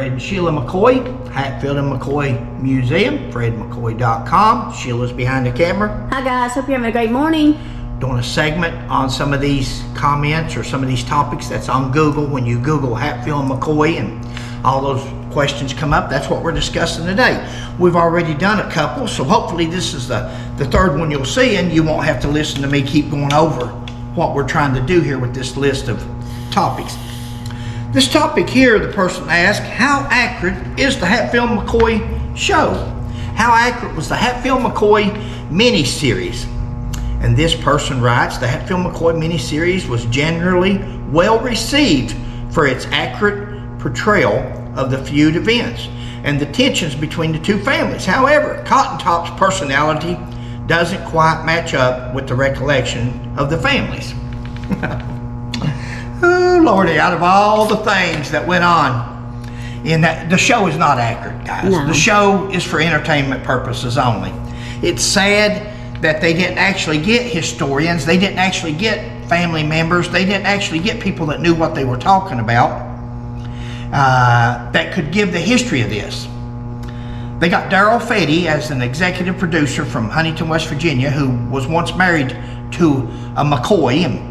Fred and Sheila McCoy, Hatfield McCoy Museum, fredmccoy.com. Sheila's behind the camera. Hi guys, hope you're having a great morning. Doing a segment on some of these comments or some of these topics that's on Google. When you Google Hatfield McCoy and all those questions come up, that's what we're discussing today. We've already done a couple, so hopefully this is the third one you'll see, and you won't have to listen to me keep going over what we're trying to do here with this list of topics. This topic here, the person asked, how accurate is the Hatfield McCoy show? How accurate was the Hatfield McCoy miniseries? And this person writes, the Hatfield McCoy miniseries was generally well received for its accurate portrayal of the feud events and the tensions between the two families. However, Cotton Top's personality doesn't quite match up with the recollection of the families. Oh Lordy, out of all the things that went on in that, the show is not accurate, guys. No. The show is for entertainment purposes only. It's sad that they didn't actually get historians, they didn't actually get family members, they didn't actually get people that knew what they were talking about, that could give the history of this. They got Darrell Fetty as an executive producer from Huntington, West Virginia, who was once married to a McCoy,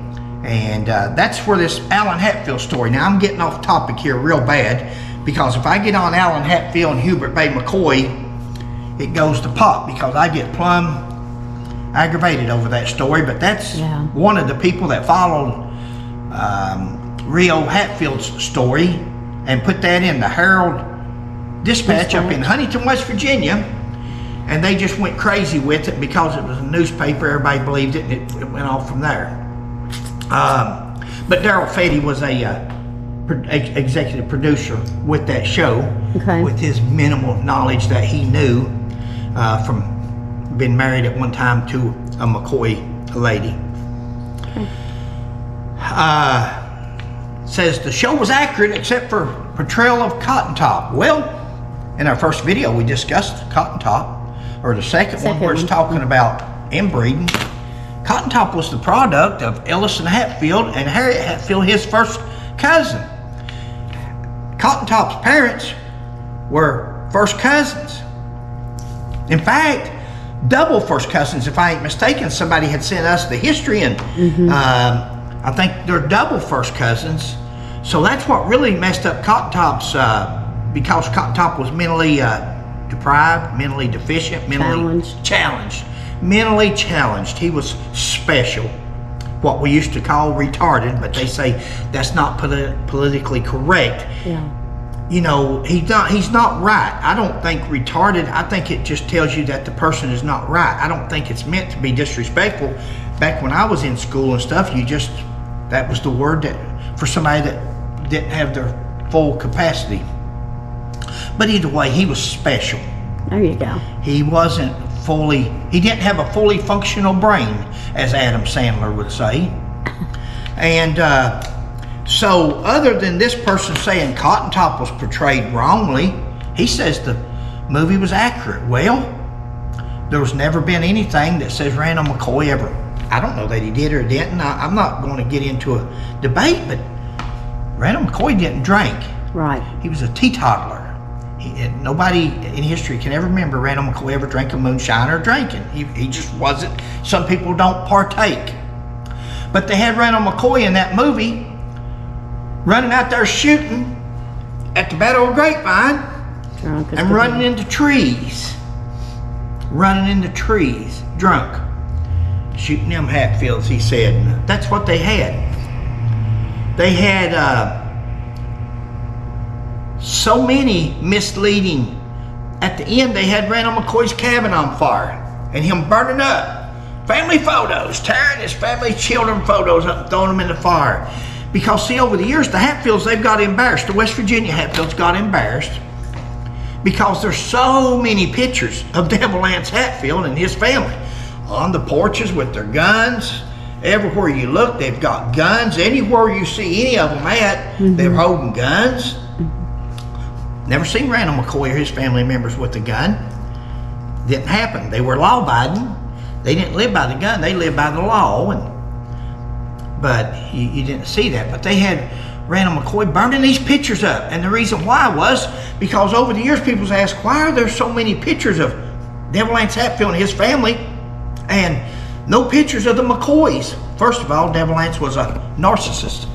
and that's where this Alan Hatfield story. Now I'm getting off topic here real bad, because if I get on Alan Hatfield and Hubert Bay McCoy, it goes to pop, because I get plumb aggravated over that story. But that's one of the people that followed Rio Hatfield's story and put that in the Herald Dispatch up in Huntington, West Virginia, and they just went crazy with it because it was a newspaper. Everybody believed it, and it went off from there. But Darrell Fetty was a executive producer with that show, with his minimal knowledge that he knew from being married at one time to a McCoy lady. Says the show was accurate except for portrayal of Cotton Top. Well, in our first video we discussed Cotton Top, or the second one where it's talking about inbreeding. Cotton Top was the product of Ellison Hatfield and Harriet Hatfield, his first cousin. Cotton Top's parents were first cousins. In fact, double first cousins, if I ain't mistaken. Somebody had sent us the history, and I think they're double first cousins. So that's what really messed up Cotton Top's, because Cotton Top was mentally deprived, mentally deficient, mentally challenged. Mentally challenged. He was special, what we used to call retarded, but they say that's not politically correct. You know, he's not right. I don't think retarded, I think it just tells you that the person is not right. I don't think it's meant to be disrespectful. Back when I was in school and stuff, that was the word that for somebody that didn't have their full capacity. But either way, he was special. There you go. He didn't have a fully functional brain, as Adam Sandler would say. And so other than this person saying Cotton Top was portrayed wrongly, he says the movie was accurate. Well, there was never been anything that says Randall McCoy ever, I don't know that he did or didn't. I'm not going to get into a debate, but Randall McCoy didn't drink. Right. He was a teetotaler. Nobody in history can ever remember Randall McCoy ever drinking moonshine or drinking. He just wasn't. Some people don't partake. But they had Randall McCoy in that movie running out there shooting at the Battle of Grapevine and running into trees. Running into trees, drunk. Shooting them Hatfields, he said. That's what they had. They had so many misleading. At the end, they had Randall McCoy's cabin on fire and him burning up family photos, tearing his family children photos up and throwing them in the fire. Because see, over the years, the Hatfields, they've got embarrassed. The West Virginia Hatfields got embarrassed because there's so many pictures of Devil Anse Hatfield and his family on the porches with their guns. Everywhere you look, they've got guns. Anywhere you see any of them at, they're holding guns. Never seen Randall McCoy or his family members with a gun. Didn't happen. They were law-abiding. They didn't live by the gun. They lived by the law. But you didn't see that. But they had Randall McCoy burning these pictures up. And the reason why was because over the years people's asked, why are there so many pictures of Devil Lance Hatfield and his family and no pictures of the McCoys? First of all, Devil Lance was a narcissist.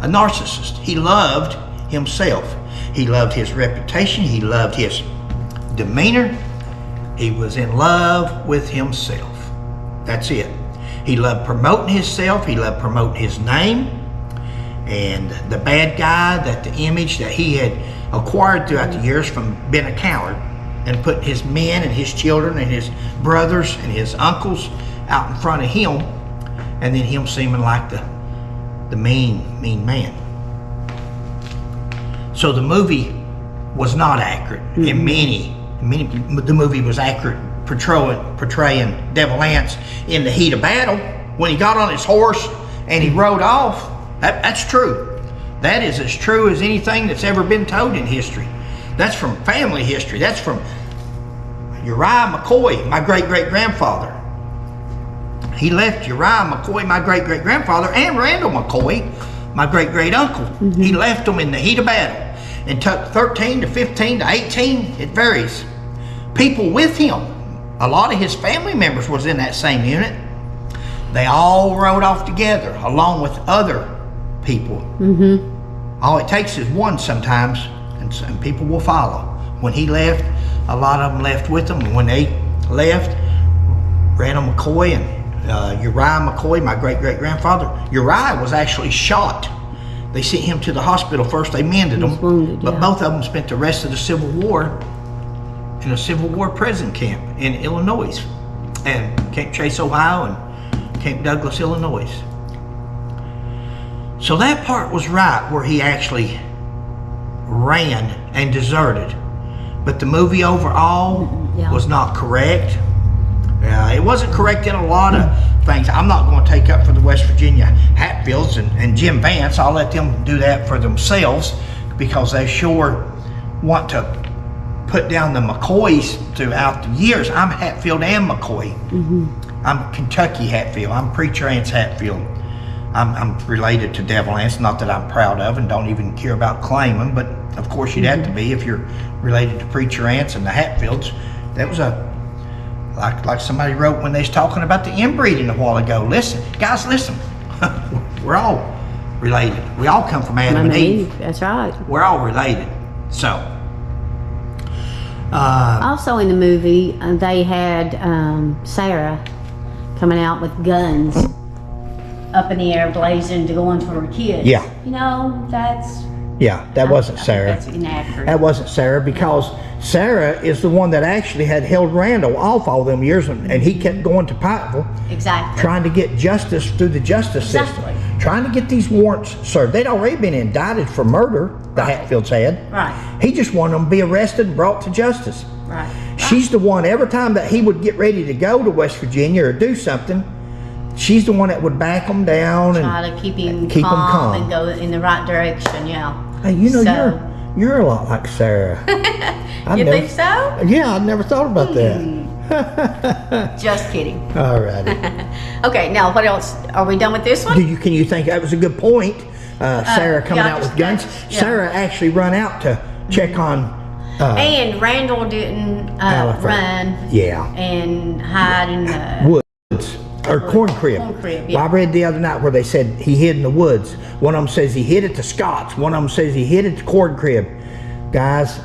A narcissist. He loved himself. He loved his reputation. He loved his demeanor. He was in love with himself. That's it. He loved promoting himself. He loved promoting his name. And the bad guy, that the image that he had acquired throughout the years from being a coward and putting his men and his children and his brothers and his uncles out in front of him, and then him seeming like the mean man. So the movie was not accurate. In many, the movie was accurate portraying Devil Lance in the heat of battle when he got on his horse and he rode off. That's true. That is as true as anything that's ever been told in history. That's from family history. That's from Uriah McCoy, my great-great-grandfather. He left Uriah McCoy, my great-great-grandfather, and Randall McCoy, my great-great-uncle. He left them in the heat of battle and took 13 to 15 to 18, it varies, people with him. A lot of his family members was in that same unit. They all rode off together along with other people. All it takes is one sometimes, and people will follow. When he left, a lot of them left with him. And when they left, Randall McCoy and Uriah McCoy, my great-great-grandfather, Uriah was actually shot. They sent him to the hospital first. They mended him, wounded, but both of them spent the rest of the Civil War in a Civil War prison camp in Illinois, and Camp Chase, Ohio, and Camp Douglas, Illinois. So that part was right, where he actually ran and deserted. But the movie overall was not correct. It wasn't correct in a lot of things. I'm not going to take up for the West Virginia Hatfields and Jim Vance. I'll let them do that for themselves, because they sure want to put down the McCoys throughout the years. I'm Hatfield and McCoy. I'm Kentucky Hatfield. I'm Preacher Lance Hatfield. I'm related to Devil Lance, not that I'm proud of and don't even care about claiming, but of course you'd have to be if you're related to Preacher Lance and the Hatfields. That was like somebody wrote when they was talking about the inbreeding a while ago. Listen, guys, listen. We're all related. We all come from Adam and Eve. That's right. We're all related. So. Also in the movie, they had Sarah coming out with guns up in the air, blazing to go on for her kids. Yeah. You know, that wasn't Sarah. That's inaccurate. That wasn't Sarah, because Sarah is the one that actually had held Randall off all them years, and he kept going to Pikeville. Exactly. Trying to get justice through the justice system. Trying to get these warrants served. They'd already been indicted for murder, the Hatfields had. Right. He just wanted them to be arrested and brought to justice. Right. She's the one, every time that he would get ready to go to West Virginia or do something, she's the one that would back him down and try to keep him calm and go in the right direction. Yeah. Hey, you know, you're a lot like Sarah. You think so? Yeah, I never thought about that. Just kidding. All righty. Okay, now what else? Are we done with this one? Can you think that was a good point? Sarah coming out with guns. Yeah. Sarah actually run out to check on. And Randall didn't run. Yeah. And hide in the woods. Or corn crib. Yeah. Well, I read the other night where they said he hid in the woods. One of them says he hid at the Scots. One of them says he hid at the corn crib. Guys,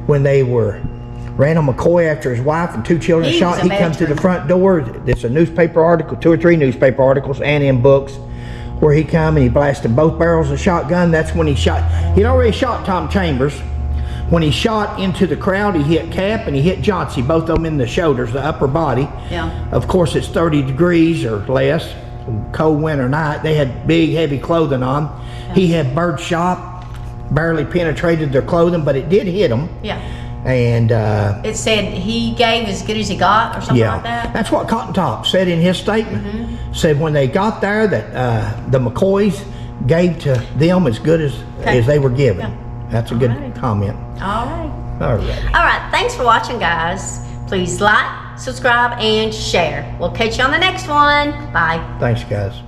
when they were Randall McCoy, after his wife and 2 children shot, he comes to the front door. It's a newspaper article, 2 or 3 newspaper articles, and in books, where he come and he blasted both barrels of the shotgun. That's when he shot. He'd already shot Tom Chambers. When he shot into the crowd, he hit Cap and he hit Johnsey, both of them in the shoulders, the upper body. Yeah. Of course, it's 30 degrees or less, cold winter night. They had big, heavy clothing on. Yeah. He had bird shot, barely penetrated their clothing, but it did hit them. Yeah. And it said he gave as good as he got, or something like that. That's what Cotton Top said in his statement. Said when they got there that the McCoys gave to them as good as they were given. Yeah. That's a good comment. All right. All right. All right. Thanks for watching, guys. Please like, subscribe, and share. We'll catch you on the next one. Bye. Thanks, guys.